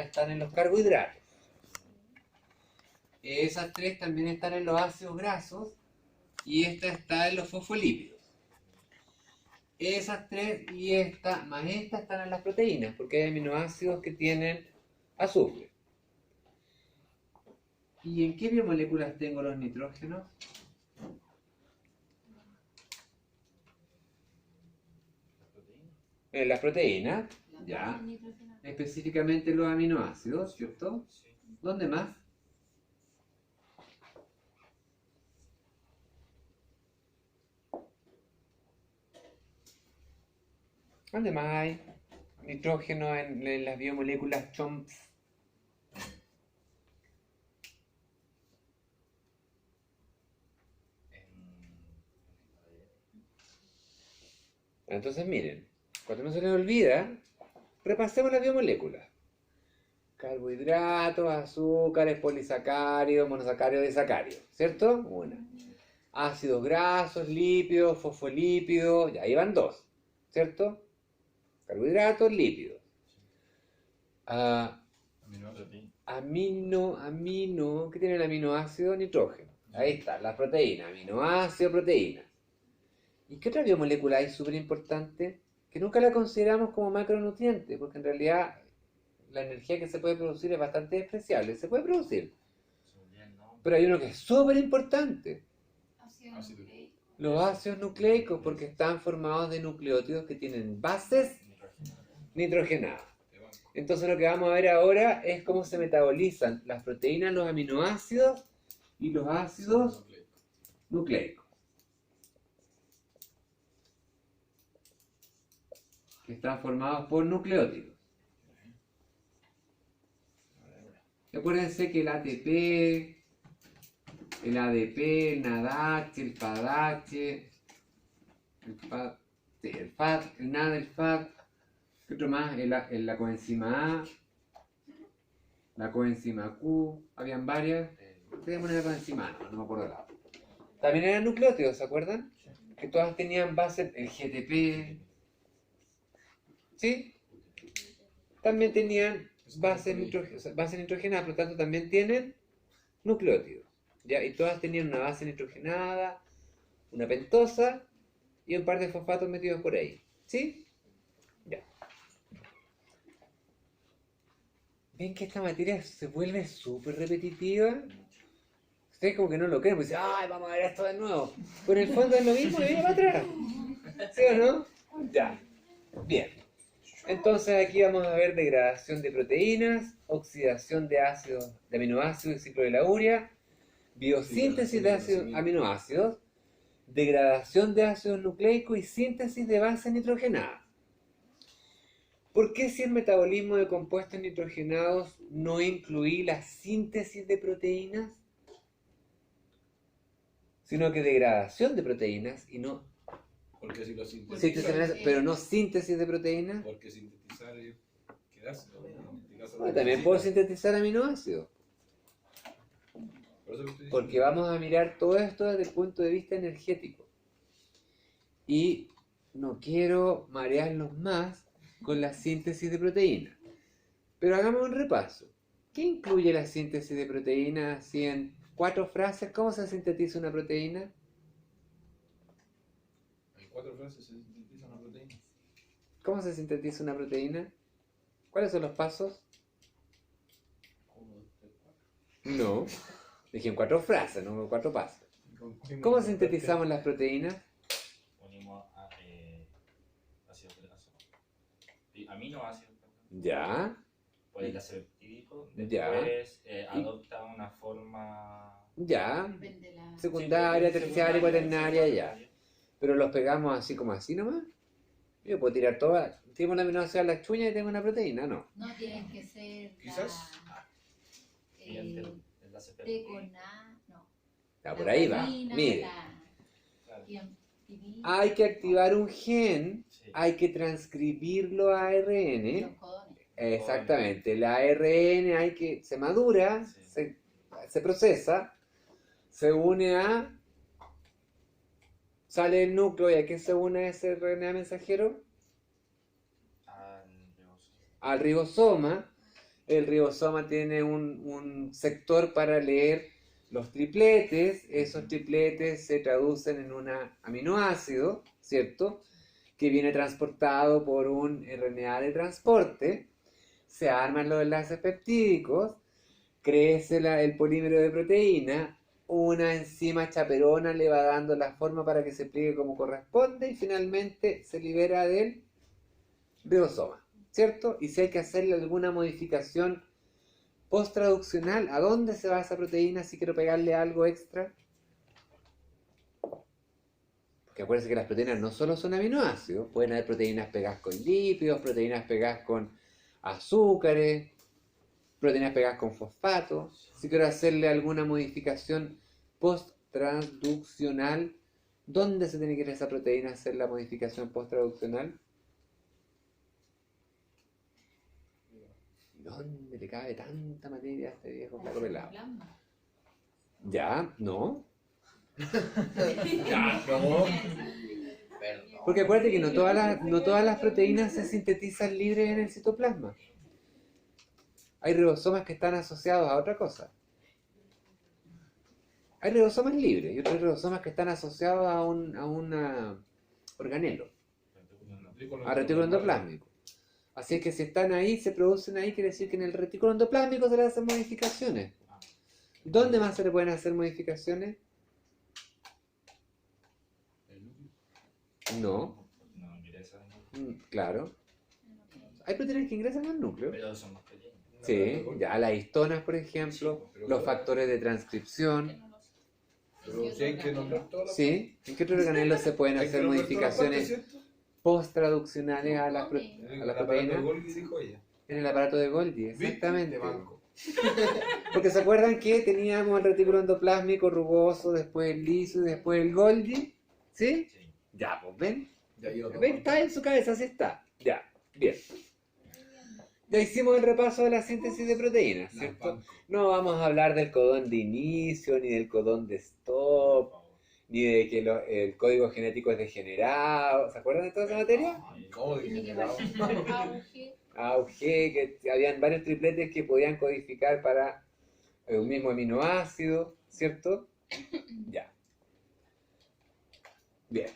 están en los carbohidratos. Esas 3 también están en los ácidos grasos y esta está en los fosfolípidos. Esas 3 y esta más esta están en las proteínas, porque hay aminoácidos que tienen azufre. ¿Y en qué biomoléculas tengo los nitrógenos? En las proteínas, ya. Específicamente los aminoácidos, ¿cierto? ¿Dónde más? ¿Dónde más hay nitrógeno en las biomoléculas CHOMPS? Entonces miren, cuando no se les olvida, repasemos las biomoléculas. Carbohidratos, azúcares, polisacáridos, monosacáridos, disacáridos, ¿cierto? Una. Ácidos grasos, lípidos, fosfolípidos, ya ahí van 2, ¿cierto? Carbohidratos, lípidos. Amino, ¿qué tiene el aminoácido? Nitrógeno. Ahí está, las proteínas, aminoácido, proteínas. ¿Y qué otra biomolécula hay súper importante? Que nunca la consideramos como macronutriente, porque en realidad la energía que se puede producir es bastante despreciable, se puede producir. Pero hay uno que es súper importante. Los ácidos nucleicos, porque están formados de nucleótidos que tienen bases nitrogenadas. Entonces lo que vamos a ver ahora es cómo se metabolizan las proteínas, los aminoácidos y los ácidos nucleicos, que están formados por nucleótidos. Acuérdense que el ATP, el ADP, el NADH, el FADH, el FAT, el NAD, el FAT, ¿qué otro más? La coenzima A, la coenzima Q, habían varias. Tenemos una coenzima A, no me acuerdo la otra. También eran nucleótidos, ¿se acuerdan? Que todas tenían base, el GTP, ¿sí? También tenían base nitrogenada, por lo tanto también tienen nucleótidos, ¿ya? Y todas tenían una base nitrogenada, una pentosa y un par de fosfatos metidos por ahí, ¿sí? Ya. ¿Ven que esta materia se vuelve súper repetitiva? Ustedes como que no lo creen, pues dicen, ¡ay, vamos a ver esto de nuevo! Pero en el fondo es lo mismo y viene para atrás, ¿sí o no? Ya, bien. Entonces aquí vamos a ver degradación de proteínas, oxidación de ácidos, de aminoácidos y ciclo de la urea, biosíntesis de ácidos, aminoácidos, degradación de ácidos nucleicos y síntesis de bases nitrogenadas. ¿Por qué si el metabolismo de compuestos nitrogenados no incluí la síntesis de proteínas? Sino que degradación de proteínas y no... Porque si lo sintetizar, pero no síntesis de proteínas. Porque sintetizar es quedarse. Bueno, también puedo sintetizar aminoácidos. Porque vamos a mirar todo esto desde el punto de vista energético. Y no quiero marearlos más con la síntesis de proteínas. Pero hagamos un repaso. ¿Qué incluye la síntesis de proteínas? Así en 4 frases, ¿cómo se sintetiza una proteína? En 4 frases se sintetiza una proteína. ¿Cómo se sintetiza una proteína? ¿Cuáles son los pasos? 1, 2, 3, 4. No. Dije en 4 frases, no en 4 pasos. ¿Cómo sintetizamos las proteínas? Unimos ácidos grasos. Aminoácidos. Ya. Por el ácido peptídico. Ya. Después adopta una forma... Ya. Secundaria, terciaria, cuaternaria, ya. Pero los pegamos así como así nomás. Yo puedo tirar todas. Tengo una aminoácido a las chuñas y tengo una proteína, ¿no? No tienen que ser Quizás. T con A, no. Ya, por ahí va. Mire. Hay que activar un gen, Sí. hay que transcribirlo a ARN. Los codones. Exactamente. El ARN se madura, Sí. se procesa, se une a... Sale el núcleo y ¿a qué se une ese RNA mensajero? Al ribosoma. el ribosoma tiene un sector para leer los tripletes, esos tripletes se traducen en un aminoácido, ¿cierto? Que viene transportado por un RNA de transporte, se arman los enlaces peptídicos, crece el polímero de proteína, una enzima chaperona le va dando la forma para que se pliegue como corresponde y finalmente se libera del ribosoma, ¿cierto? Y si hay que hacerle alguna modificación post-traduccional, ¿a dónde se va esa proteína si quiero pegarle algo extra? Porque acuérdense que las proteínas no solo son aminoácidos, pueden haber proteínas pegadas con lípidos, proteínas pegadas con azúcares, proteínas pegadas con fosfatos. Si quiero hacerle alguna modificación post-traduccional, ¿dónde se tiene que ir esa proteína a hacer la modificación post-traduccional? ¿Dónde le cabe tanta materia a este viejo flaco pelado? Plasma. ¿Ya? ¿No? Ya, no. Perdón. Porque acuérdate que no todas las proteínas se sintetizan libres en el citoplasma. Hay ribosomas que están asociados a otra cosa. Hay ribosomas libres y otros ribosomas que están asociados a un organelo, a retículo endoplásmico. Así es que si están ahí, se producen ahí, quiere decir que en el retículo endoplásmico se le hacen modificaciones. ¿Dónde más se le pueden hacer modificaciones? No. No ingresa, Claro. Hay proteínas que ingresan al núcleo. pero son más pequeños. Sí, ya las histonas, por ejemplo, los factores de transcripción. Pero si hay que nombrar todas las Sí, ¿en qué otro organelo se pueden Hay que hacer nombrar todas las partes, modificaciones ¿cierto? post-traduccionales a la El aparato proteína? de Golgi dijo ella. En el aparato de Golgi, ¿Viste? exactamente. De banco. Porque se acuerdan que teníamos el retículo endoplásmico rugoso, después el liso y después el Golgi. ¿Sí? Sí. Ya, pues ven. Ya yo no. Ven, está en su cabeza, así está. Ya, bien. Ya hicimos el repaso de la síntesis de proteínas, ¿cierto? No vamos a hablar del codón de inicio, ni del codón de stop, ni de que el código genético es degenerado. ¿Se acuerdan de toda esa materia? ¿Cómo Tiene que degenerado? auge. AUG, que habían varios tripletes que podían codificar para un mismo aminoácido, ¿cierto? Ya. Bien.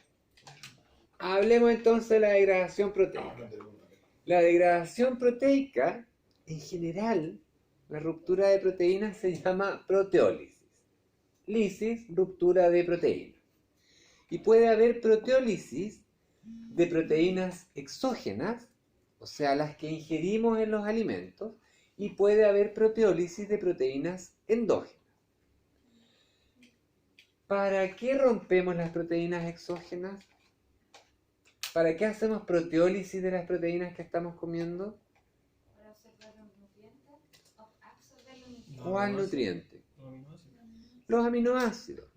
Hablemos entonces de la degradación proteica. La degradación proteica, en general, la ruptura de proteínas se llama proteólisis. Lisis, ruptura de proteína. Y puede haber proteólisis de proteínas exógenas, o sea, las que ingerimos en los alimentos, y puede haber proteólisis de proteínas endógenas. ¿Para qué rompemos las proteínas exógenas? ¿Para qué hacemos proteólisis de las proteínas que estamos comiendo? Para absorber los nutrientes, absorber los nutrientes. ¿Cuál nutriente? Los aminoácidos.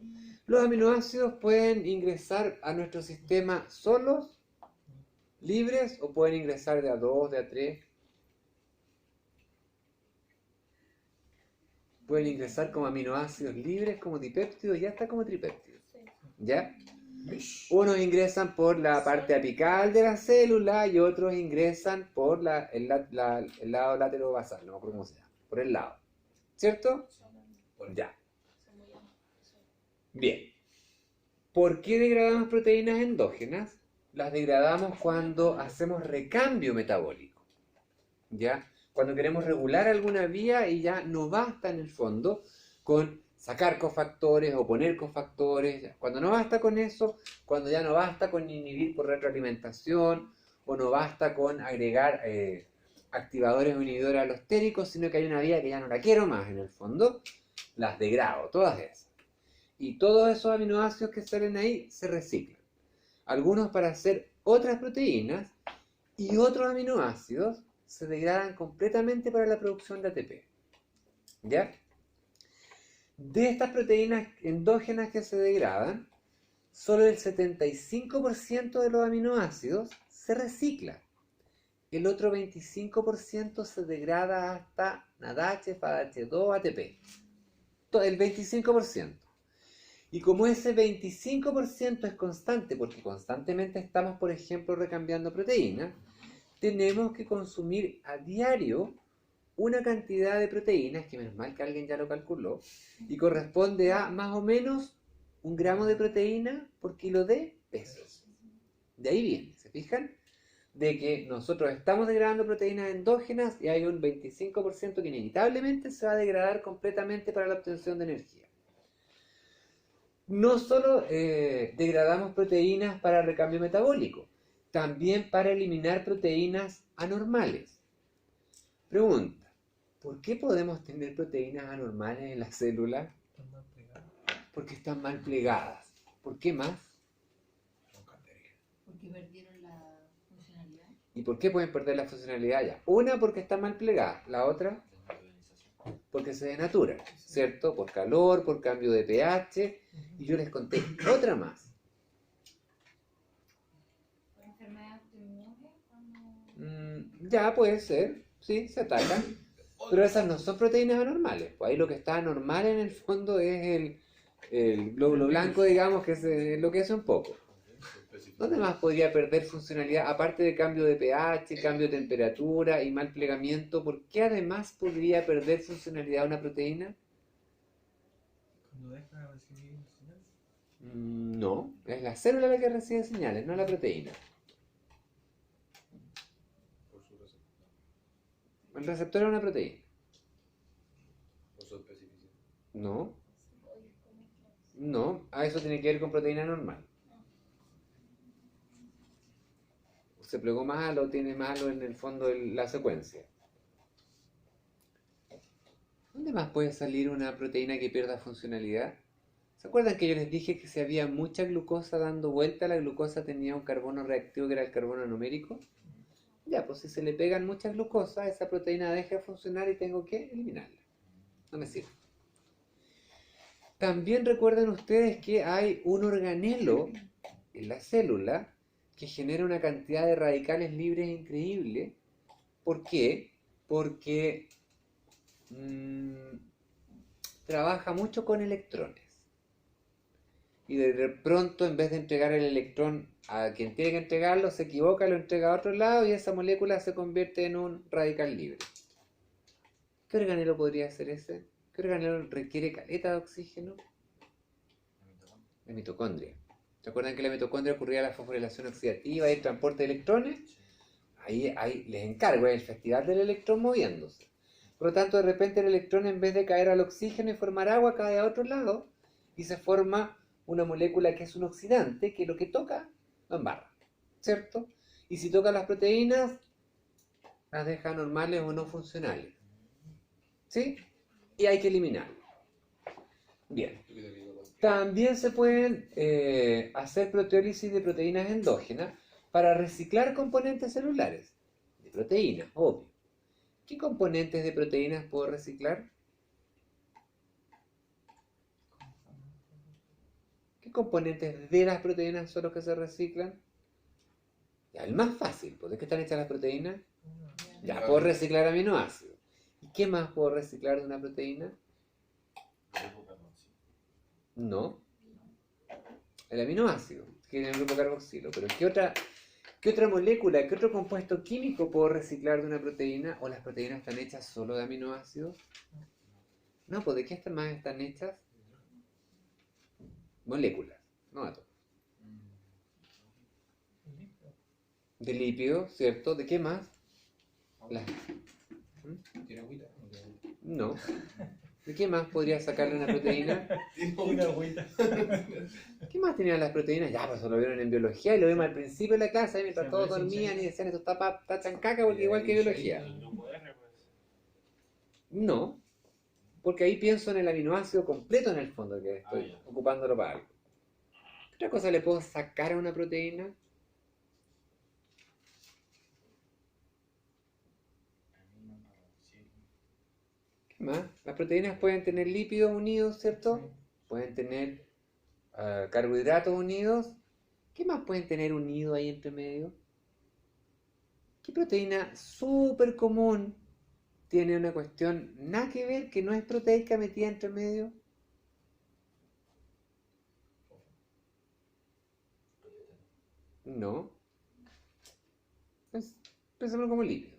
Los aminoácidos pueden ingresar a nuestro sistema solos, libres, o pueden ingresar de a 2, de a 3. Pueden ingresar como aminoácidos libres, como dipéptidos y hasta como tripéptidos. ¿Ya? Unos ingresan por la parte apical de la célula y otros ingresan por el lado laterobasal, no me acuerdo cómo se llama, por el lado. ¿Cierto? Ya. Bien. ¿Por qué degradamos proteínas endógenas? Las degradamos cuando hacemos recambio metabólico. ¿Ya? Cuando queremos regular alguna vía y ya no basta en el fondo con sacar cofactores o poner cofactores. Cuando no basta con eso, cuando ya no basta con inhibir por retroalimentación o no basta con agregar activadores o inhibidores alostéricos, sino que hay una vía que ya no la quiero más en el fondo, las degrado, todas esas. Y todos esos aminoácidos que salen ahí se reciclan. Algunos para hacer otras proteínas y otros aminoácidos se degradan completamente para la producción de ATP. ¿Ya? De estas proteínas endógenas que se degradan, solo el 75% de los aminoácidos se recicla. El otro 25% se degrada hasta NADH, FADH2, ATP. El 25%. Y como ese 25% es constante, porque constantemente estamos, por ejemplo, recambiando proteínas, tenemos que consumir a diario una cantidad de proteínas, que menos mal que alguien ya lo calculó, y corresponde a más o menos 1 gramo de proteína por kilo de peso. De ahí viene, ¿se fijan? De que nosotros estamos degradando proteínas endógenas y hay un 25% que inevitablemente se va a degradar completamente para la obtención de energía. No solo degradamos proteínas para recambio metabólico, también para eliminar proteínas anormales. Pregunta, ¿por qué podemos tener proteínas anormales en las células? Porque están mal plegadas. ¿Por qué más? Porque perdieron la funcionalidad. ¿Y por qué pueden perder la funcionalidad ya? Una, porque están mal plegadas. La otra, porque se denaturan, ¿cierto? Por calor, por cambio de pH. Y yo les conté otra más. ¿Por enfermedad autoinmune? Cuando... Ya puede ser, sí, se atacan. Pero esas no son proteínas anormales. Pues ahí lo que está anormal en el fondo es el glóbulo blanco, digamos, que se enloquece un poco. ¿Dónde más podría perder funcionalidad? Aparte de cambio de pH, cambio de temperatura y mal plegamiento, ¿por qué además podría perder funcionalidad una proteína? Cuando deja de recibir señales. No, es la célula la que recibe señales, no la proteína. Por su receptor, El receptor es una proteína. por su especificidad. No, a eso tiene que ver con proteína normal. Se plegó malo, tiene malo en el fondo la secuencia. ¿Dónde más puede salir una proteína que pierda funcionalidad? ¿Se acuerdan que yo les dije que si había mucha glucosa dando vuelta, la glucosa tenía un carbono reactivo que era el carbono numérico? Ya, pues si se le pegan mucha glucosa, esa proteína deja de funcionar y tengo que eliminarla. No me sirve. También recuerden ustedes que hay un organelo en la célula que genera una cantidad de radicales libres increíble. ¿Por qué? Porque trabaja mucho con electrones. Y de pronto, en vez de entregar el electrón a quien tiene que entregarlo, se equivoca, lo entrega a otro lado y esa molécula se convierte en un radical libre. ¿Qué organelo podría ser ese? ¿Qué organelo requiere caleta de oxígeno? La mitocondria. ¿Se acuerdan que en la mitocondria ocurría la fosforilación oxidativa y el transporte de electrones? Ahí les encargo, es el festival del electrón moviéndose. Por lo tanto, de repente el electrón, en vez de caer al oxígeno y formar agua, cae a otro lado y se forma una molécula que es un oxidante, que lo que toca lo embarra, ¿cierto? Y si toca las proteínas, las deja normales o no funcionales, ¿sí? Y hay que eliminarlo. Bien. También se pueden hacer proteólisis de proteínas endógenas para reciclar componentes celulares, de proteínas, obvio. ¿Qué componentes de proteínas puedo reciclar? ¿Qué componentes de las proteínas son los que se reciclan? Ya, el más fácil, ¿pues? ¿De qué están hechas las proteínas? Ya, puedo reciclar aminoácidos. ¿Y qué más puedo reciclar de una proteína? No. El aminoácido, que tiene el grupo carboxilo. Pero ¿qué otra molécula, qué otro compuesto químico puedo reciclar de una proteína? ¿O las proteínas están hechas solo de aminoácidos? No, pues ¿de qué más están hechas? Moléculas, no átomos. De lípidos, ¿cierto? ¿De qué más? ¿Tiene agüita? No. ¿De qué más podría sacarle una proteína? Una agüita. ¿Qué más tenían las proteínas? Ya, pues eso lo vieron en biología y lo vimos al principio de la clase, ahí mientras Sí, todos pero sí, dormían sí. y decían esto está chancaca porque igual que biología. El grupo R, pues. No, porque ahí pienso en el aminoácido completo en el fondo, que estoy ya. ocupándolo para algo. ¿Qué otra cosa le puedo sacar a una proteína? ¿Qué más? Las proteínas pueden tener lípidos unidos, ¿cierto? Pueden tener carbohidratos unidos. ¿Qué más pueden tener unido ahí entre medio? ¿Qué proteína súper común tiene una cuestión nada que ver, que no es proteica metida entre medio? No. Pensémoslo como lípido.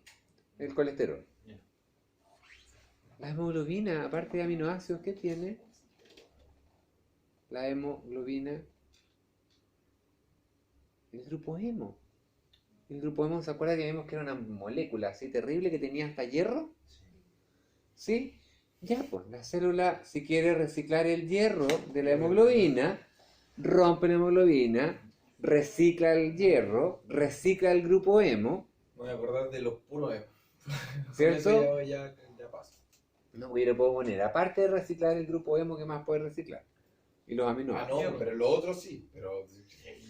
El colesterol. Ya. La hemoglobina, aparte de aminoácidos, ¿qué tiene? La hemoglobina, el grupo hemo. El grupo hemo, ¿se acuerda que vimos que era una molécula así terrible que tenía hasta hierro? ¿Sí? Ya, pues, la célula, si quiere reciclar el hierro de la hemoglobina, rompe la hemoglobina, recicla el hierro, recicla el grupo hemo, Me voy a acordar de los puros hemos. ¿cierto? Con eso ya pasa. No, yo le puedo poner, aparte de reciclar el grupo hemo, ¿qué más puede reciclar? Y los Ah, aminoácidos. no, pero los otros sí. Pero...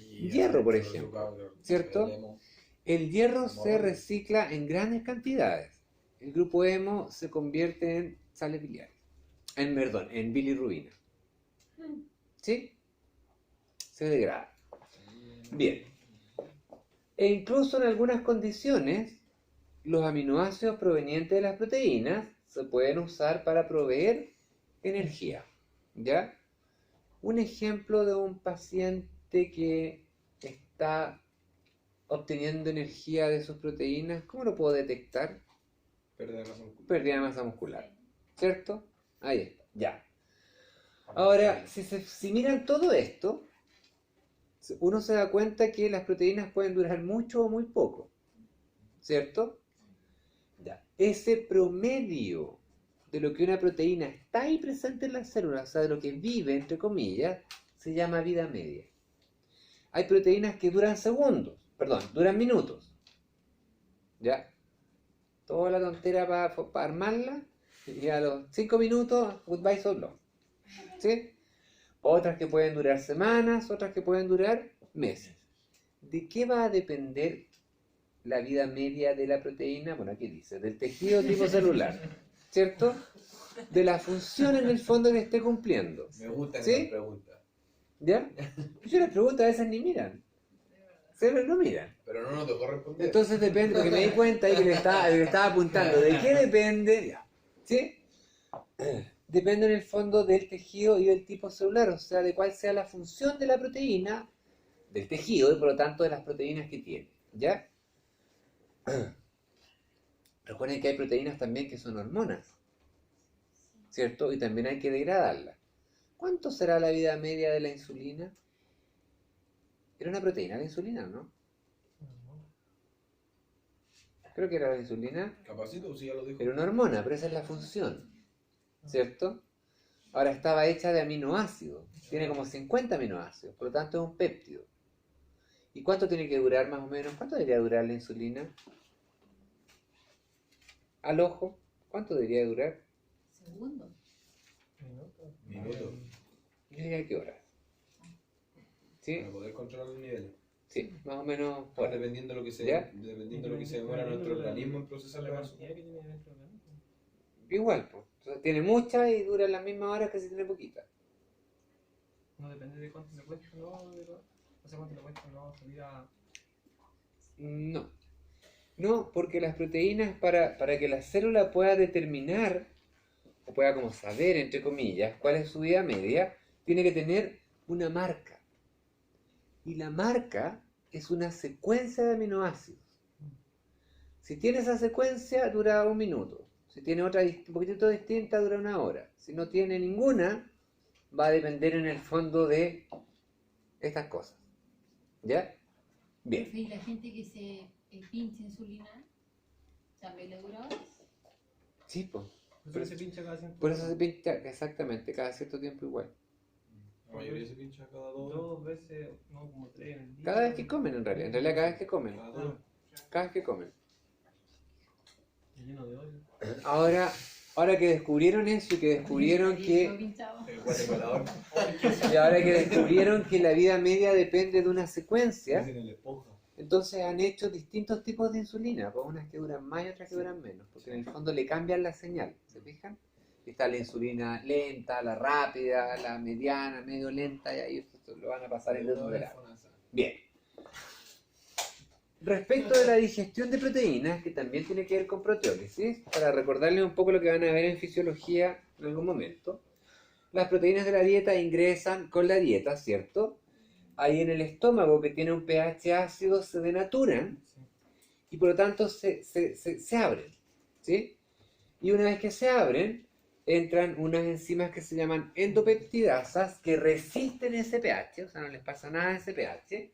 Hierro, por ejemplo, ¿cierto? El hierro se recicla en grandes cantidades. El grupo hemo se convierte en sales biliares. En bilirrubina. ¿Sí? Se degrada. Bien. E incluso en algunas condiciones, los aminoácidos provenientes de las proteínas se pueden usar para proveer energía. ¿Ya? Un ejemplo de un paciente que está obteniendo energía de sus proteínas, ¿cómo lo puedo detectar? Pérdida de masa muscular. Pérdida de masa muscular. ¿Cierto? Ahí está, ya. Ahora, si miran todo esto, uno se da cuenta que las proteínas pueden durar mucho o muy poco. ¿Cierto? Ya. Ese promedio de lo que una proteína está ahí presente en las células, o sea, de lo que vive, entre comillas, se llama vida media. Hay proteínas que duran segundos, duran minutos. ¿Ya? Toda la tontera para armarla, y a los 5 minutos, goodbye so long. ¿Sí? Otras que pueden durar semanas, otras que pueden durar meses. ¿De qué va a depender la vida media de la proteína? Bueno, aquí dice, del tejido tipo celular, ¿cierto? De la función en el fondo que esté cumpliendo. Me gusta ¿Sí? esa pregunta. ¿Ya? Yo las preguntas a veces ni miran. Se no miran. Pero no nos tocó responder. Entonces depende, porque me di cuenta ahí que le estaba apuntando. ¿De qué depende? Ya. ¿Sí? Depende en el fondo del tejido y del tipo celular, o sea, de cuál sea la función de la proteína, del tejido y por lo tanto de las proteínas que tiene. ¿Ya? Recuerden que hay proteínas también que son hormonas, ¿cierto? Y también hay que degradarlas. ¿Cuánto será la vida media de la insulina? Era una proteína la insulina, ¿no? Creo que era la insulina. Capacito, sí, ya lo dijo. Era una hormona, pero esa es la función, ¿cierto? Ahora estaba hecha de aminoácidos, tiene como 50 aminoácidos, por lo tanto es un péptido. ¿Y cuánto tiene que durar más o menos? ¿Cuánto debería durar la insulina? Al ojo, ¿cuánto debería durar? Segundo. Minuto. Yo diría que horas. ¿Sí? Para poder controlar los niveles. Sí, más o menos horas. Dependiendo de lo que se, ¿Ya? dependiendo de lo que se demora nuestro organismo en procesar la masa. Igual, pues. Entonces, tiene muchas y dura las mismas horas que si tiene poquitas. No depende de cuánto le cuesta, no, o sea, cuánto le cuesta, no, salir a... No. No, porque las proteínas, para que la célula pueda determinar, o pueda como saber, entre comillas, cuál es su vida media, tiene que tener una marca. Y la marca es una secuencia de aminoácidos. Si tiene esa secuencia, dura 1 minuto. Si tiene otra un poquitito distinta, dura 1 hora. Si no tiene ninguna, va a depender en el fondo de estas cosas. ¿Ya? Bien. ¿Y la gente que se pincha insulina también le dura horas? Sí, pues. Por eso se pincha cada 100. Por eso se pincha exactamente, cada cierto tiempo igual. La mayoría se pincha cada 2 2 veces, no, como 3 en el día. Cada vez que comen, en realidad. En realidad, cada vez que comen. Cada 2. Cada vez que comen. Lleno de odio. Ahora que descubrieron eso y que descubrieron ¿Todo que... pinchado? El guatecolador. Y ahora que descubrieron que la vida media depende de una secuencia, Dicen en la esponja. entonces han hecho distintos tipos de insulina, pues unas que duran más y otras que duran menos, porque en el fondo le cambian la señal, ¿se fijan? Está la insulina lenta, la rápida, la mediana, medio lenta, y ahí esto lo van a pasar en el grado. Bien. Respecto de la digestión de proteínas, que también tiene que ver con proteólisis, para recordarles un poco lo que van a ver en fisiología en algún momento, las proteínas de la dieta ingresan con la dieta, ¿cierto? Ahí en el estómago, que tiene un pH ácido, se denaturan y por lo tanto se abren, ¿sí? Y una vez que se abren, entran unas enzimas que se llaman endopeptidasas que resisten ese pH, o sea, no les pasa nada a ese pH,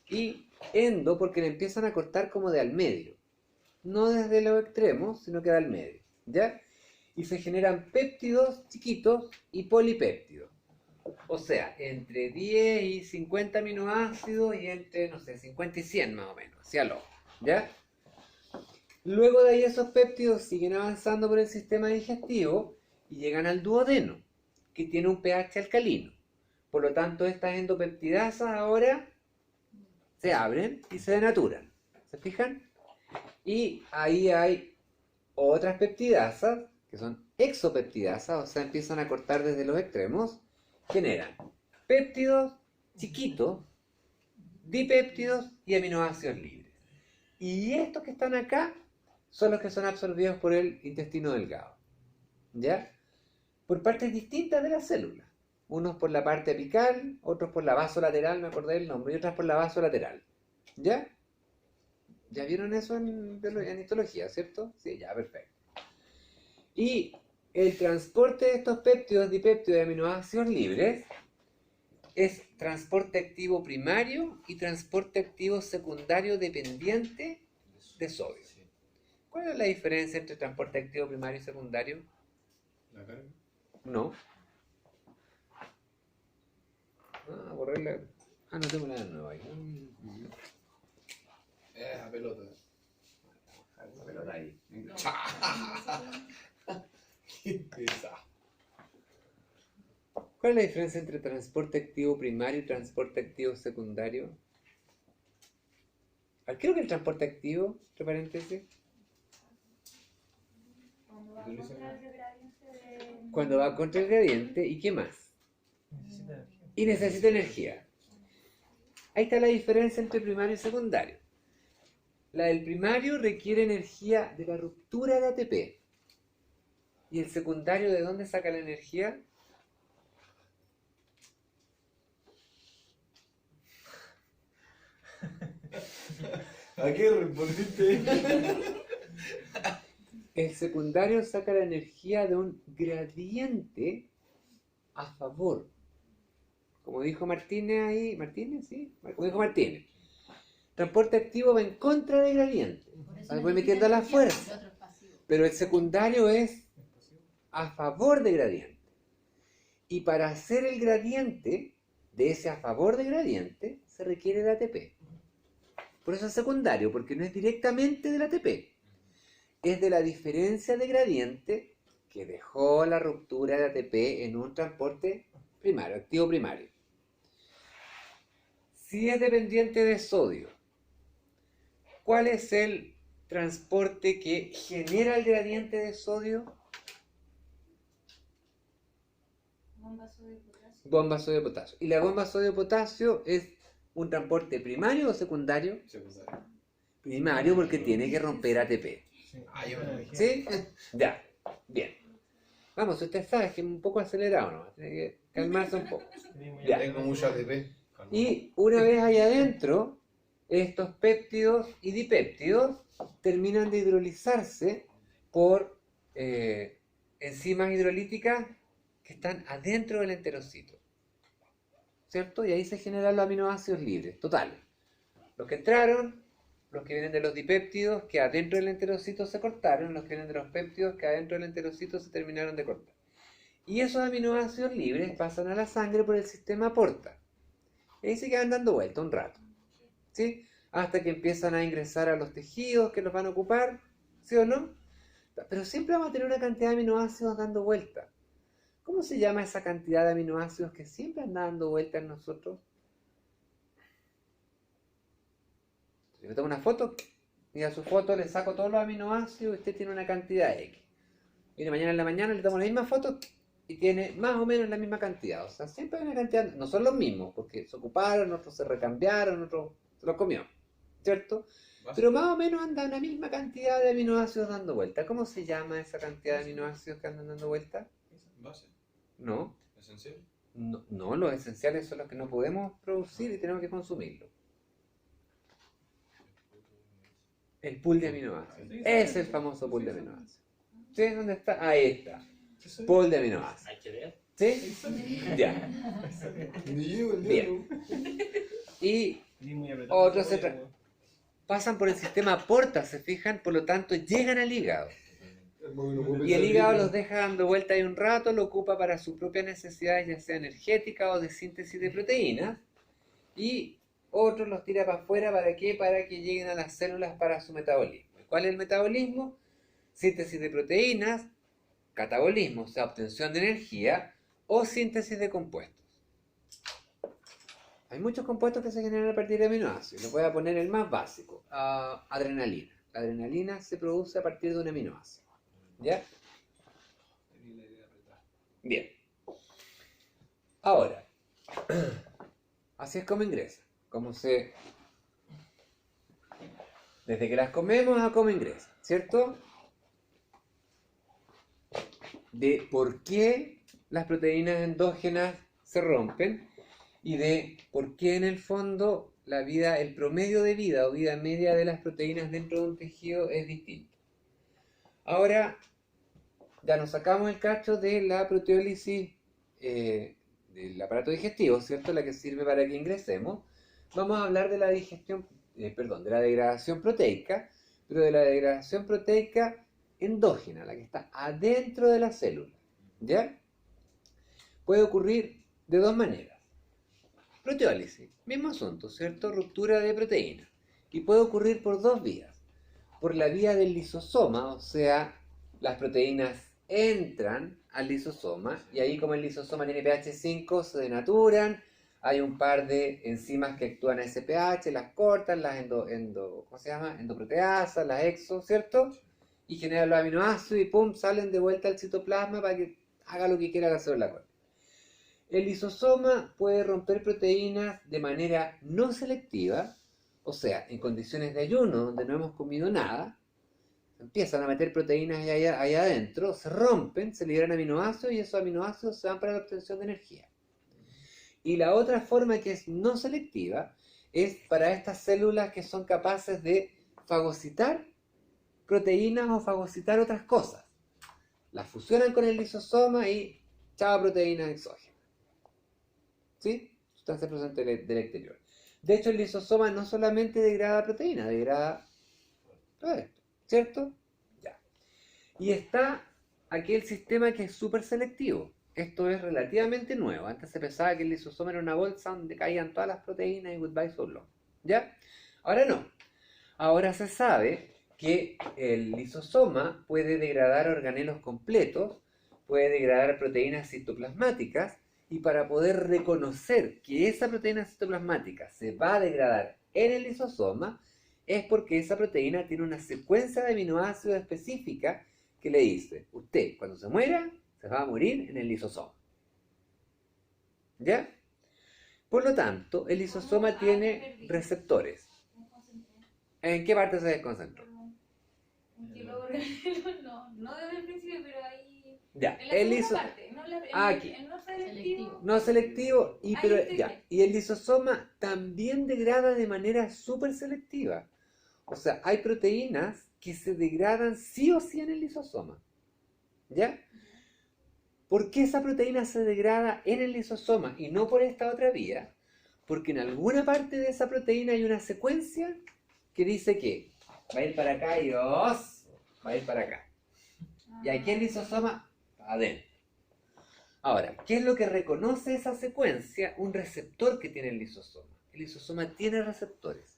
y endo porque le empiezan a cortar como de al medio, no desde los extremos, sino que de al medio, ¿ya? Y se generan péptidos chiquitos y polipéptidos. O sea, entre 10 y 50 aminoácidos y entre, no sé, 50 y 100 más o menos, hacia el ojo, ¿ya? Luego de ahí esos péptidos siguen avanzando por el sistema digestivo y llegan al duodeno, que tiene un pH alcalino. Por lo tanto, estas endopeptidasas ahora se abren y se denaturan. ¿Se fijan? Y ahí hay otras peptidasas, que son exopeptidasas, o sea, empiezan a cortar desde los extremos, generan péptidos chiquitos, dipéptidos y aminoácidos libres. Y estos que están acá son los que son absorbidos por el intestino delgado, ¿ya? Por partes distintas de la célula. Unos por la parte apical, otros por la vasolateral, me acordé del nombre, y otras por la vasolateral, ¿ya? ¿Ya vieron eso en histología, cierto? Sí, ya, perfecto. Y el transporte de estos péptidos, dipéptidos y aminoácidos libres es transporte activo primario y transporte activo secundario dependiente de sodio. ¿Cuál es la diferencia entre transporte activo primario y secundario? La carga. No. Borré la... no tengo nada nuevo ahí. La pelota. La pelota ahí. Qué pesado. ¿Cuál es la diferencia entre transporte activo primario y transporte activo secundario? Creo que el transporte activo, entre paréntesis, Cuando va contra el gradiente cuando va contra el gradiente, de... ¿y qué más? Necesita energía. Y necesita energía. Ahí está la diferencia entre primario y secundario. La del primario requiere energía de la ruptura de ATP. ¿Y el secundario de dónde saca la energía? ¿A qué respondiste? El secundario saca la energía de un gradiente a favor. Como dijo Martínez ahí, ¿Martínez? Sí, como dijo Martínez. Transporte activo va en contra del gradiente. Por eso Voy necesita metiendo la energía, fuerza. porque el otro es pasivo. Pero el secundario es a favor de gradiente. Y para hacer el gradiente, de ese a favor de gradiente, se requiere de ATP. Por eso es secundario, porque no es directamente del ATP. Es de la diferencia de gradiente que dejó la ruptura de ATP en un transporte primario, activo primario. Si es dependiente de sodio, ¿cuál es el transporte que genera el gradiente de sodio? Bomba sodio-potasio. Bomba sodio-potasio. ¿Y la bomba sodio-potasio es un transporte primario o secundario? Secundario. Primario porque tiene que romper ATP. Sí. Ah, yo me ¿Sí? Ya, bien. Vamos, usted sabe que es un poco acelerado, ¿no? Tiene que calmarse un poco. Ya. tengo mucho ATP. Y una vez ahí adentro, estos péptidos y dipéptidos terminan de hidrolizarse por enzimas hidrolíticas que están adentro del enterocito. ¿Cierto? Y ahí se generan los aminoácidos libres, totales. Los que entraron, los que vienen de los dipéptidos que adentro del enterocito se cortaron, los que vienen de los péptidos que adentro del enterocito se terminaron de cortar. Y esos aminoácidos libres pasan a la sangre por el sistema porta. Y ahí se quedan dando vuelta un rato. ¿Sí? Hasta que empiezan a ingresar a los tejidos que los van a ocupar, ¿sí o no? Pero siempre vamos a tener una cantidad de aminoácidos dando vuelta. ¿Cómo se llama esa cantidad de aminoácidos que siempre andan dando vuelta en nosotros? Si yo tomo una foto y a su foto le saco todos los aminoácidos y usted tiene una cantidad X. Viene mañana en la mañana, le tomo la misma foto y tiene más o menos la misma cantidad. O sea, siempre hay una cantidad, no son los mismos, porque se ocuparon, otros se recambiaron, otros se los comió, ¿cierto? Pero más o menos anda una misma cantidad de aminoácidos dando vuelta. ¿Cómo se llama esa cantidad de aminoácidos que andan dando vuelta? Base. No, Esencial. no, los esenciales son los que no podemos producir y tenemos que consumirlos. El pool de aminoácidos. Es el famoso pool de aminoácidos. ¿Sí? ¿Dónde está? Ahí está. ¿Qué soy? pool de aminoácidos. Hay que leer. ¿Sí? Ya. Ni yo, el Bien. diablo. Y Y muy apretado. otros pasan por el sistema porta, se fijan, por lo tanto llegan al hígado. Y el hígado los deja dando vuelta ahí un rato, lo ocupa para sus propias necesidades, ya sea energéticas o de síntesis de proteínas. Y otros los tira para afuera, ¿para qué? Para que lleguen a las células para su metabolismo. ¿Cuál es el metabolismo? Síntesis de proteínas, catabolismo, o sea, obtención de energía, o síntesis de compuestos. Hay muchos compuestos que se generan a partir de aminoácidos. Les voy a poner el más básico, adrenalina. La adrenalina se produce a partir de un aminoácido. ¿Ya? Bien. Ahora, así es como ingresa. Desde que las comemos a cómo ingresa, ¿cierto? De por qué las proteínas endógenas se rompen y de por qué en el fondo el promedio de vida o vida media de las proteínas dentro de un tejido es distinto. Ahora, ya nos sacamos el cacho de la proteólisis del aparato digestivo, ¿cierto? La que sirve para que ingresemos. Vamos a hablar de la de la degradación proteica, pero de la degradación proteica endógena, la que está adentro de la célula, ¿ya? Puede ocurrir de dos maneras. Proteólisis, mismo asunto, ¿cierto? Ruptura de proteínas. Y puede ocurrir por dos vías. Por la vía del lisosoma, o sea, las proteínas entran al lisosoma y ahí como el lisosoma tiene pH 5 se denaturan, hay un par de enzimas que actúan a ese pH, las cortan, las endoproteasas, las exo, ¿cierto? Y generan los aminoácidos y pum, salen de vuelta al citoplasma para que haga lo que quiera la célula corta. El lisosoma puede romper proteínas de manera no selectiva, o sea, en condiciones de ayuno donde no hemos comido nada, empiezan a meter proteínas allá adentro, se rompen, se liberan aminoácidos y esos aminoácidos se van para la obtención de energía. Y la otra forma que es no selectiva es para estas células que son capaces de fagocitar proteínas o fagocitar otras cosas. Las fusionan con el lisosoma y chao proteínas exógenas. ¿Sí? Sustancia procedente del exterior. De hecho, el lisosoma no solamente degrada proteína, degrada todo esto, ¿cierto? Ya. Y está aquí el sistema que es súper selectivo. Esto es relativamente nuevo. Antes se pensaba que el lisosoma era una bolsa donde caían todas las proteínas y goodbye so long. ¿Ya? Ahora no. Ahora se sabe que el lisosoma puede degradar organelos completos, puede degradar proteínas citoplasmáticas, y para poder reconocer que esa proteína citoplasmática se va a degradar en el lisosoma, es porque esa proteína tiene una secuencia de aminoácidos específica que le dice, usted cuando se muera, se va a morir en el lisosoma. ¿Ya? Por lo tanto, el lisosoma tiene receptores. Me concentré. ¿En qué parte se desconcentró? Un kilo no desde el principio, pero ahí. Ya, En la el segunda lisosoma. parte, no Aquí. el no selectivo. No selectivo, Ahí pero estoy ya. bien. Y el lisosoma también degrada de manera súper selectiva. O sea, hay proteínas que se degradan sí o sí en el lisosoma. ¿Ya? ¿Por qué esa proteína se degrada en el lisosoma y no por esta otra vía? Porque en alguna parte de esa proteína hay una secuencia que dice que va a ir para acá y va a ir para acá. Y aquí el lisosoma adentro. Ahora, ¿qué es lo que reconoce esa secuencia? Un receptor que tiene el lisosoma. El lisosoma tiene receptores.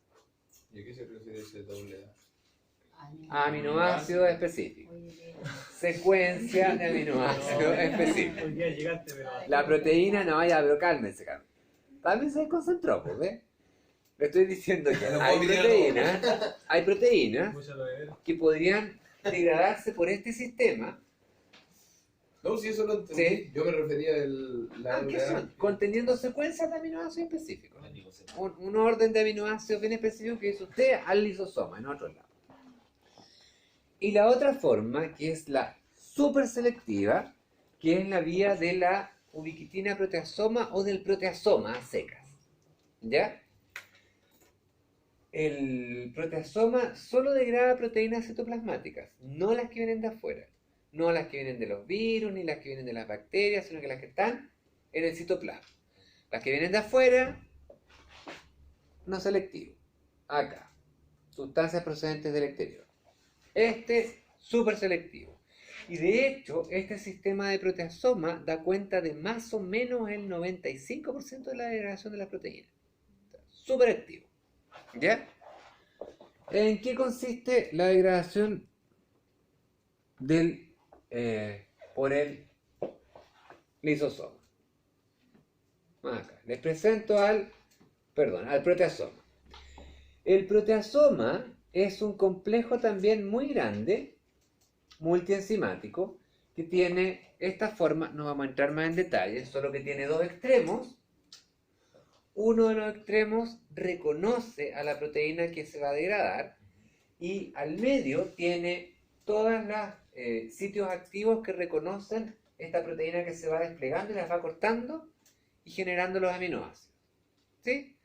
¿Y a qué se refiere ese doble A? Aminoácidos específicos. Secuencia de aminoácidos específicos. Hoy día llegaste, pero. La proteína, no, ya, pero cálmense. También se desconcentró, pues, ¿ves? Le estoy diciendo que No hay puedo proteínas Mucho lo de ver. que podrían degradarse por este sistema. No, si eso lo entendí. Sí. Yo me refería a la ¿Qué doble A. son? Conteniendo secuencias de aminoácidos específicos. No digo, se- Un orden de aminoácidos bien específico que dice usted al lisosoma, en otro lado. Y la otra forma, que es la súper selectiva, que es la vía de la ubiquitina proteasoma o del proteasoma a secas. ¿Ya? El proteasoma solo degrada proteínas citoplasmáticas, no las que vienen de afuera. No las que vienen de los virus, ni las que vienen de las bacterias, sino que las que están en el citoplasma. Las que vienen de afuera, no selectivo. Acá, sustancias procedentes del exterior. Este, súper selectivo. Y de hecho, este sistema de proteasoma da cuenta de más o menos el 95% de la degradación de las proteínas. Súper activo. ¿Ya? ¿En qué consiste la degradación por el lisosoma? Acá. Les presento al proteasoma. El proteasoma es un complejo también muy grande, multienzimático, que tiene esta forma, no vamos a entrar más en detalle, solo que tiene dos extremos. Uno de los extremos reconoce a la proteína que se va a degradar y al medio tiene todos los sitios activos que reconocen esta proteína que se va desplegando y las va cortando y generando los aminoácidos. ¿Sí?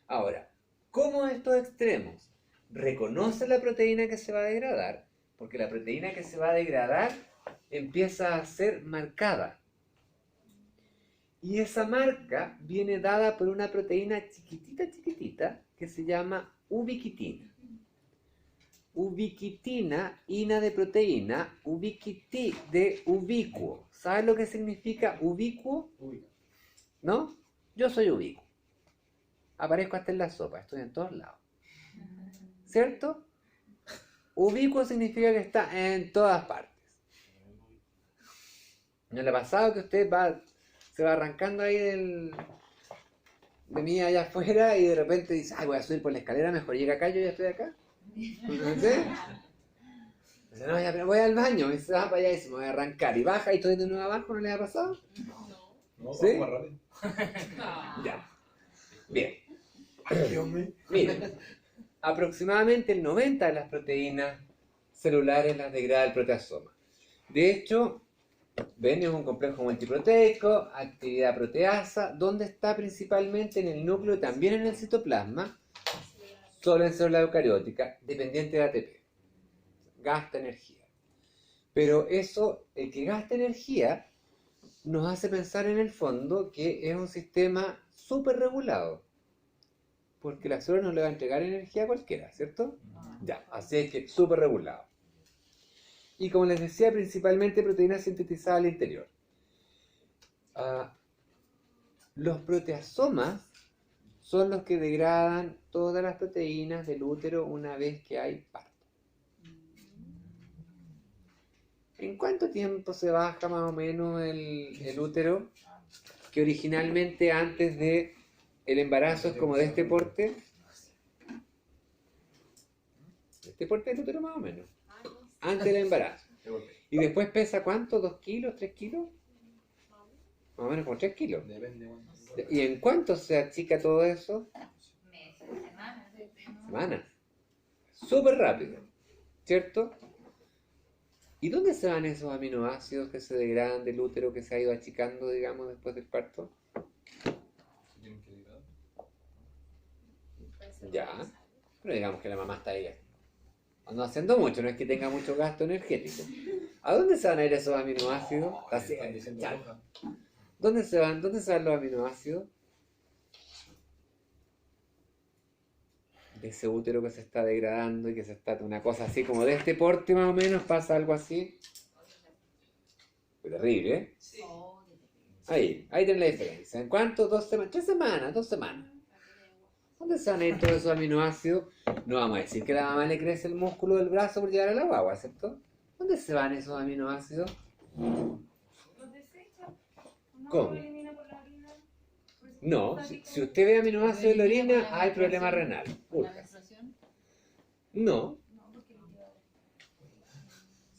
Ahora, ¿cómo estos extremos reconocen la proteína que se va a degradar? Porque la proteína que se va a degradar empieza a ser marcada. Y esa marca viene dada por una proteína chiquitita que se llama ubiquitina. Ubiquitina, ina de proteína, ubiquití de ubicuo. ¿Sabes lo que significa ubicuo? ¿No? Yo soy ubicuo. Aparezco hasta en la sopa, estoy en todos lados. ¿Cierto? Ubicuo significa que está en todas partes. ¿No le ha pasado que usted se va arrancando ahí de mí allá afuera y de repente dice, ay, voy a subir por la escalera, mejor llega acá, yo ya estoy acá? ¿Sí? Dice, no, ya, pero voy al baño, y se va para allá y se me voy a arrancar y baja y estoy de nuevo abajo, ¿no le ha pasado? No, ¿Sí? más rápido. Ya. Bien. Ay, Dios mío. Miren, aproximadamente el 90% de las proteínas celulares las degrada el proteasoma. De hecho, ven, es un complejo multiproteico, actividad proteasa, donde está principalmente en el núcleo y también en el citoplasma, solo en célula eucariótica, dependiente de ATP. Gasta energía. Pero eso, el que gasta energía, nos hace pensar en el fondo que es un sistema súper regulado. Porque la célula no le va a entregar energía a cualquiera, ¿cierto? Ya, así es que súper regulado. Y como les decía, principalmente proteínas sintetizadas al interior. Los proteasomas son los que degradan todas las proteínas del útero una vez que hay parto. ¿En cuánto tiempo se baja más o menos el útero? Que originalmente antes de el embarazo es como de este porte. De este porte del útero más o menos. Antes del embarazo. Y después pesa ¿cuánto? ¿2 kilos? ¿3 kilos? Más o menos como 3 kilos. Depende. ¿Y en cuánto se achica todo eso? Meses, semanas. Semanas. Súper rápido, ¿cierto? ¿Y dónde se van esos aminoácidos que se degradan del útero que se ha ido achicando, digamos, después del parto? Tienen que degradar. Ya, pero digamos que la mamá está ahí no haciendo mucho, no es que tenga mucho gasto energético. ¿A dónde se van a ir esos aminoácidos? Así, Están diciendo ya. roja. ¿Dónde se van los aminoácidos? De ese útero que se está degradando y que se está, una cosa así como de este porte más o menos, pasa algo así. Terrible, ¿eh? Ahí tienen la diferencia. ¿En cuánto? 2 semanas, 3 semanas, 2 semanas. ¿Dónde se van a ir todos esos aminoácidos? No vamos a decir que a la mamá le crece el músculo del brazo por llevar a la guagua, ¿cierto? ¿Dónde se van esos aminoácidos? ¿Los desecha? ¿No ¿Cómo? los elimina por la orina? No, si usted ve aminoácidos en la orina, hay problema renal. ¿La Urge. menstruación? No, No, porque lo lleva.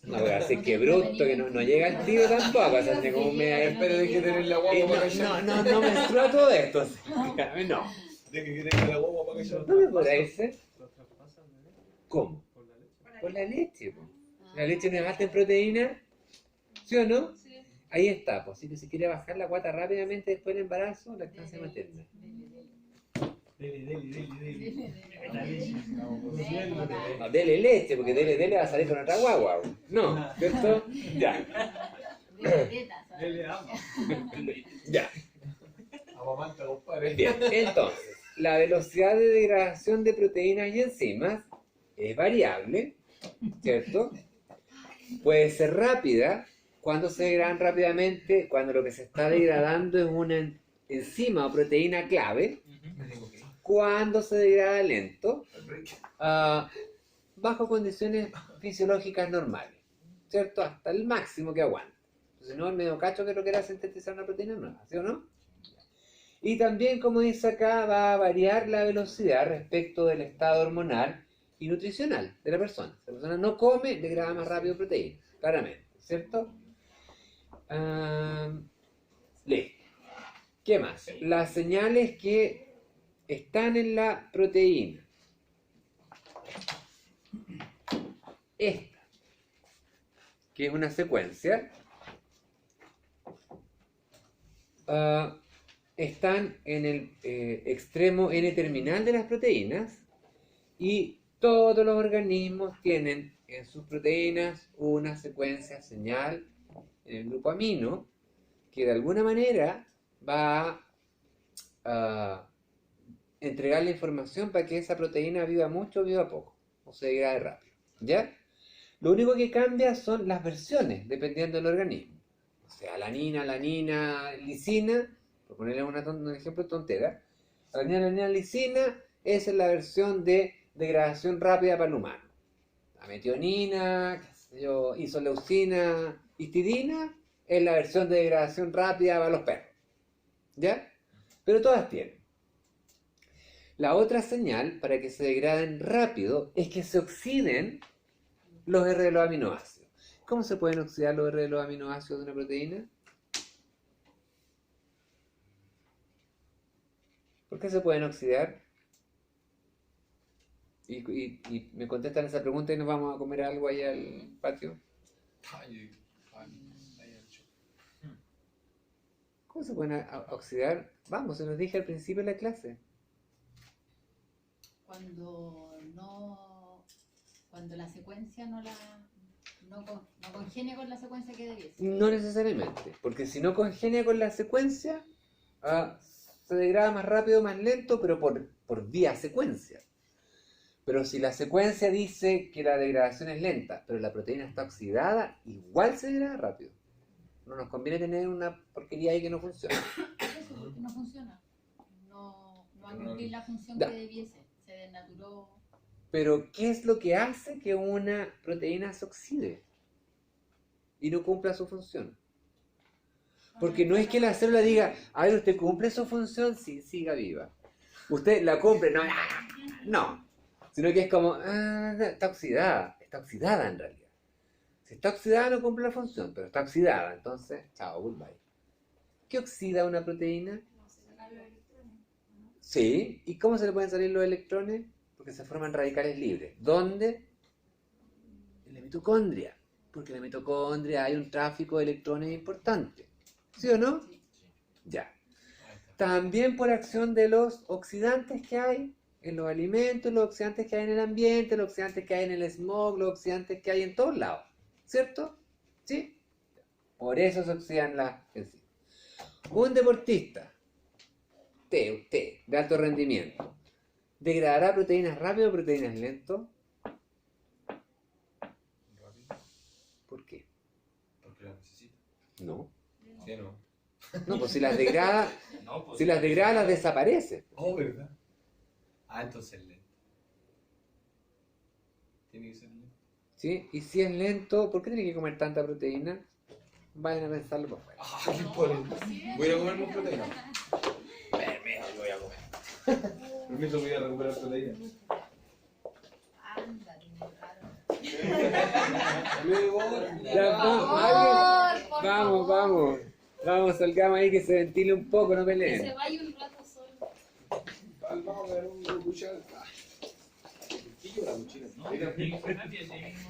no voy a decir que bruto, que no llega al tiro tampoco, o sea, como me... Pero hay que tener la guagua para callar. No menstrua todo esto. No, Hay que tener la guagua para callar. no me podrá irse. ¿Los traspasan, bebé? ¿Cómo? Por la leche. Por la leche, po. La leche no es alta en proteína, ¿sí o no? Sí. Ahí está, pues si se quiere bajar la guata rápidamente después del embarazo, lactancia materna. Dele. La leche. No, dele leche, porque dele va a salir con otra guagua. No, ¿cierto? Ya, Dele agua. ya. Amamanta, compadre. Bien, entonces, la velocidad de degradación de proteínas y enzimas es variable, ¿cierto? Puede ser rápida cuando se degradan rápidamente, cuando lo que se está degradando es una enzima o proteína clave, cuando se degrada lento, bajo condiciones fisiológicas normales, ¿cierto? Hasta el máximo que aguanta. Si no, el medio cacho que no quiera sintetizar una proteína nueva, ¿sí o no? Y también, como dice acá, va a variar la velocidad respecto del estado hormonal y nutricional de la persona. Si la persona no come, degrada más rápido proteína, claramente, ¿cierto? Listo. ¿Qué más? Las señales que están en la proteína. Esta, que es una secuencia, están en el extremo N-terminal de las proteínas y todos los organismos tienen en sus proteínas una secuencia señal en el grupo amino que de alguna manera va a entregar la información para que esa proteína viva mucho o viva poco, o se degrade rápido, ¿ya? Lo único que cambia son las versiones, dependiendo del organismo. O sea, alanina, lisina, por ponerle un ejemplo tontera, alanina, lisina, esa es la versión de degradación rápida para el humano. La metionina, qué sé yo, isoleucina, histidina, es la versión de degradación rápida para los perros. ¿Ya? Pero todas tienen. La otra señal para que se degraden rápido es que se oxiden los R de los aminoácidos. ¿Cómo se pueden oxidar los R de los aminoácidos de una proteína? ¿Por qué se pueden oxidar? Y me contestan esa pregunta y nos vamos a comer algo ahí al patio. ¿Cómo se pueden oxidar? Vamos, se nos dije al principio de la clase. Cuando la secuencia no congenia con la secuencia que debiese. No necesariamente, porque si no congenia con la secuencia, se degrada más rápido, más lento, pero por vía secuencia. Pero si la secuencia dice que la degradación es lenta, pero la proteína está oxidada, igual se degrada rápido. No nos conviene tener una porquería ahí que no funciona. Eso porque no funciona. No va a cumplir la función que debiese. Se desnaturó. Pero, ¿qué es lo que hace que una proteína se oxide y no cumpla su función? Porque no es que la célula diga, a ver, ¿usted cumple su función? Sí, siga viva. ¿Usted la cumple? No, no. Sino que es como, está oxidada en realidad. Si está oxidada no cumple la función, pero está oxidada, entonces, chao, goodbye. ¿Qué oxida una proteína? Sí, ¿y cómo se le pueden salir los electrones? Porque se forman radicales libres. ¿Dónde? En la mitocondria. Porque en la mitocondria hay un tráfico de electrones importante. ¿Sí o no? Ya. También por acción de los oxidantes que hay en los alimentos, los oxidantes que hay en el ambiente, los oxidantes que hay en el smog, los oxidantes que hay en todos lados. ¿Cierto? ¿Sí? Por eso se oxidan las enzimas. Un deportista, usted, de alto rendimiento, ¿degradará proteínas rápido o proteínas lento? Rápido. ¿Por qué? Porque la necesita. No. Sí, no. No, pues si las degrada, No, pues, si las degrada, las desaparece. Oh, ¿verdad? Entonces lento. Tiene que ser lento. ¿Sí? Y si es lento, ¿por qué tiene que comer tanta proteína? Vayan a pensarlo por fuera. ¿Qué ponen? Voy a comer más proteína. Permiso, yo voy a comer. Permiso, voy a recuperar proteína. Anda, tiene raro. Luego. Ya, vamos. Vamos, salgamos ahí que se ventile un poco, no Que se peleen. vaya un rato solo. Vamos a ver un cuchara. ¿Qué la cuchara? no,